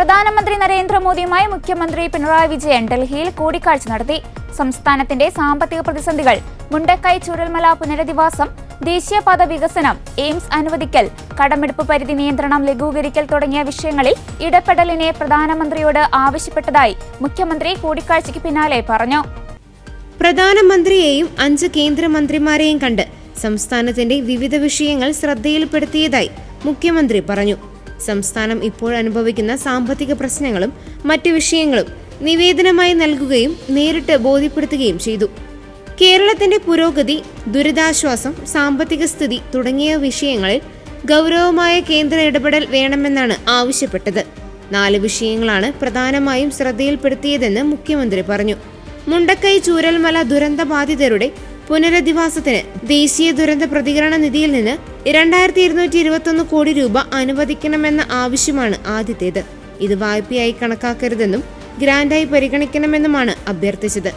പ്രധാനമന്ത്രി നരേന്ദ്രമോദിയുമായി മുഖ്യമന്ത്രി പിണറായി വിജയൻ ഡൽഹിയിൽ കൂടിക്കാഴ്ച നടത്തി. സംസ്ഥാനത്തിന്റെ സാമ്പത്തിക പ്രതിസന്ധികൾ, മുണ്ടക്കൈ ചൂരൽമല പുനരധിവാസം, ദേശീയപാത വികസനം, എയിംസ് അനുവദിക്കൽ, കടമെടുപ്പ് പരിധി നിയന്ത്രണം ലഘൂകരിക്കൽ തുടങ്ങിയ വിഷയങ്ങളിൽ ഇടപെടലിനെ പ്രധാനമന്ത്രിയോട് ആവശ്യപ്പെട്ടതായി മുഖ്യമന്ത്രി കൂടിക്കാഴ്ചയ്ക്ക് പിന്നാലെ പറഞ്ഞു. പ്രധാനമന്ത്രിയെയും 5 കേന്ദ്രമന്ത്രിമാരെയും കണ്ട് സംസ്ഥാനത്തിന്റെ വിവിധ വിഷയങ്ങൾ ശ്രദ്ധയിൽപ്പെടുത്തിയതായി മുഖ്യമന്ത്രി പറഞ്ഞു. സംസ്ഥാനം ഇപ്പോൾ അനുഭവിക്കുന്ന സാമ്പത്തിക പ്രശ്നങ്ങളും മറ്റു വിഷയങ്ങളും നിവേദനമായി നൽകുകയും നേരിട്ട് ബോധ്യപ്പെടുത്തുകയും ചെയ്തു. കേരളത്തിന്റെ പുരോഗതി, ദുരിതാശ്വാസം, സാമ്പത്തിക സ്ഥിതി തുടങ്ങിയ വിഷയങ്ങളിൽ ഗൗരവമായ കേന്ദ്ര ഇടപെടൽ വേണമെന്നാണ് ആവശ്യപ്പെട്ടത്. 4 വിഷയങ്ങളാണ് പ്രധാനമായും ശ്രദ്ധയിൽപ്പെടുത്തിയതെന്ന് മുഖ്യമന്ത്രി പറഞ്ഞു. മുണ്ടക്കൈ ചൂരൽമല ദുരന്ത ബാധിതരുടെ പുനരധിവാസത്തിന് ദേശീയ ദുരന്ത പ്രതികരണ നിധിയിൽ നിന്ന് 2221 കോടി രൂപ അനുവദിക്കണമെന്ന ആവശ്യമാണ് ആദ്യത്തേത്. ഇത് വായ്പയായി കണക്കാക്കരുതെന്നും ഗ്രാന്റായി പരിഗണിക്കണമെന്നുമാണ് അഭ്യർത്ഥിച്ചത്.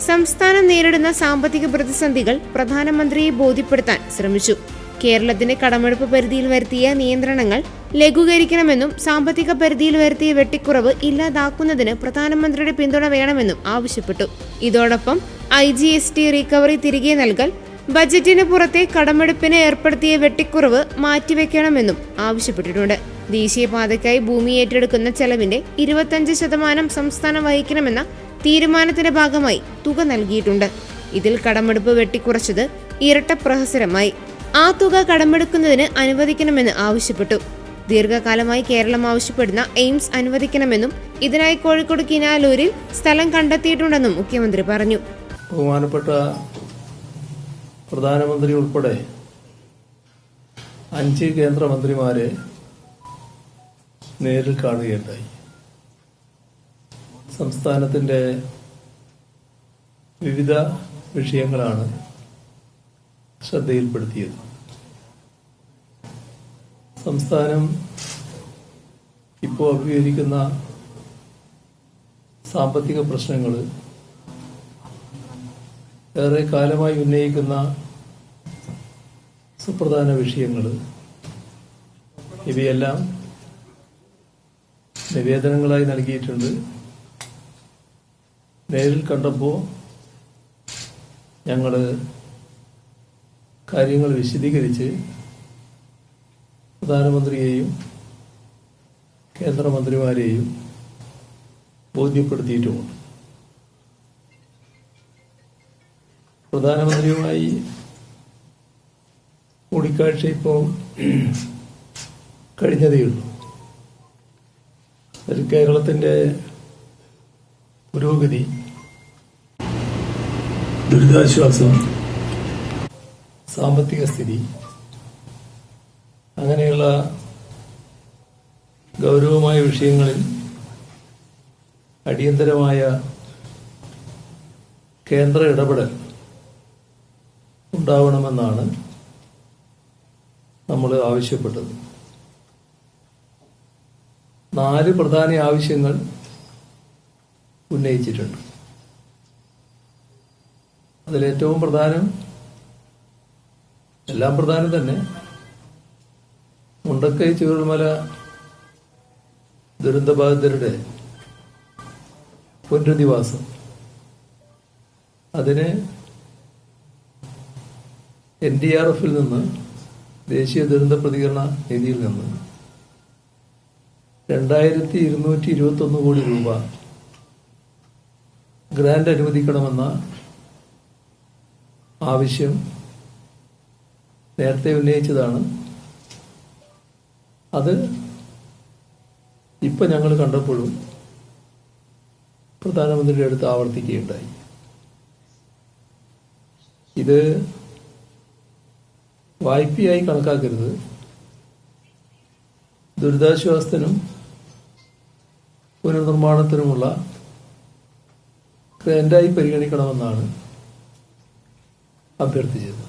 സംസ്ഥാനം നേരിടുന്ന സാമ്പത്തിക പ്രതിസന്ധികൾ പ്രധാനമന്ത്രിയെ ബോധ്യപ്പെടുത്താൻ ശ്രമിച്ചു. കേരളത്തിന്റെ കടമെടുപ്പ് പരിധിയിൽ വരുത്തിയ നിയന്ത്രണങ്ങൾ ലഘൂകരിക്കണമെന്നും സാമ്പത്തിക പരിധിയിൽ വരുത്തിയ വെട്ടിക്കുറവ് ഇല്ലാതാക്കുന്നതിന് പ്രധാനമന്ത്രിയുടെ പിന്തുണ വേണമെന്നും ആവശ്യപ്പെട്ടു. ഇതോടൊപ്പം IGST റിക്കവറി തിരികെ നൽകൽ, ബജറ്റിന് പുറത്തെ കടമെടുപ്പിന് ഏർപ്പെടുത്തിയ വെട്ടിക്കുറവ് മാറ്റിവെക്കണമെന്നും ആവശ്യപ്പെട്ടിട്ടുണ്ട്. ദേശീയപാതയ്ക്കായി ഭൂമി ഏറ്റെടുക്കുന്ന ചെലവിന്റെ 25% സംസ്ഥാനം വഹിക്കണമെന്ന തീരുമാനത്തിന്റെ ഭാഗമായി തുക നൽകിയിട്ടുണ്ട്. ഇതിൽ കടമെടുപ്പ് വെട്ടിക്കുറച്ചത് ഇരട്ട പ്രഹസനമായി. ആ തുക കടമെടുക്കുന്നതിന് അനുവദിക്കണമെന്ന് ആവശ്യപ്പെട്ടു. ദീർഘകാലമായി കേരളം ആവശ്യപ്പെടുന്ന എയിംസ് അനുവദിക്കണമെന്നും ഇതിനായി കോഴിക്കോട് കിനാലൂരിൽ സ്ഥലം കണ്ടെത്തിയിട്ടുണ്ടെന്നും മുഖ്യമന്ത്രി പറഞ്ഞു. ബഹുമാനപ്പെട്ട പ്രധാനമന്ത്രി ഉൾപ്പെടെ 5 കേന്ദ്രമന്ത്രിമാരെ നേരിൽ കാണുകയുണ്ടായി. സംസ്ഥാനത്തിന്റെ വിവിധ വിഷയങ്ങളാണ് ശ്രദ്ധയിൽപ്പെടുത്തിയത്. സംസ്ഥാനം ഇപ്പോൾ അഭിമുഖീകരിക്കുന്ന സാമ്പത്തിക പ്രശ്നങ്ങൾ, ഏറെ കാലമായി ഉന്നയിക്കുന്ന സുപ്രധാന വിഷയങ്ങൾ, ഇവയെല്ലാം നിവേദനങ്ങളായി നൽകിയിട്ടുണ്ട്. നേരിൽ കണ്ടപ്പോൾ ഞങ്ങൾ കാര്യങ്ങൾ വിശദീകരിച്ച് പ്രധാനമന്ത്രിയെയും കേന്ദ്രമന്ത്രിമാരെയും ബോധ്യപ്പെടുത്തിയിട്ടുമുണ്ട്. പ്രധാനമന്ത്രിയുമായി കൂടിക്കാഴ്ച ഇപ്പോൾ കഴിഞ്ഞതേയുള്ളൂ. അതിൽ കേരളത്തിന്റെ പുരോഗതി, ദുരിതാശ്വാസം, സാമ്പത്തിക സ്ഥിതി, അങ്ങനെയുള്ള ഗൗരവമായ വിഷയങ്ങളിൽ അടിയന്തരമായ കേന്ദ്ര ഇടപെടൽ ഉണ്ടാവണമെന്നാണ് നമ്മൾ ആവശ്യപ്പെട്ടത്. 4 പ്രധാന ആവശ്യങ്ങൾ ഉന്നയിച്ചിട്ടുണ്ട്. അതിലേറ്റവും പ്രധാനം, എല്ലാം പ്രധാനം തന്നെ, മുണ്ടക്കൈ ചൂരൽമല ദുരന്തബാധിതരുടെ പുനരധിവാസം, അതിന് NDRF-ൽ നിന്ന്, ദേശീയ ദുരന്ത പ്രതികരണ നിധിയിൽ നിന്ന് 2221 കോടി രൂപ ഗ്രാന്റ് അനുവദിക്കണമെന്ന ആവശ്യം നേരത്തെ ഉന്നയിച്ചതാണ്. അത് ഇപ്പം ഞങ്ങൾ കണ്ടപ്പോഴും പ്രധാനമന്ത്രിയുടെ അടുത്ത് ആവർത്തിക്കുകയുണ്ടായി. ഇത് വായ്പയായി കണക്കാക്കരുത്, ദുരിതാശ്വാസത്തിനും പുനർനിർമ്മാണത്തിനുമുള്ള ഗ്രാന്റായി പരിഗണിക്കണമെന്നാണ് അഭ്യർത്ഥിച്ചത്.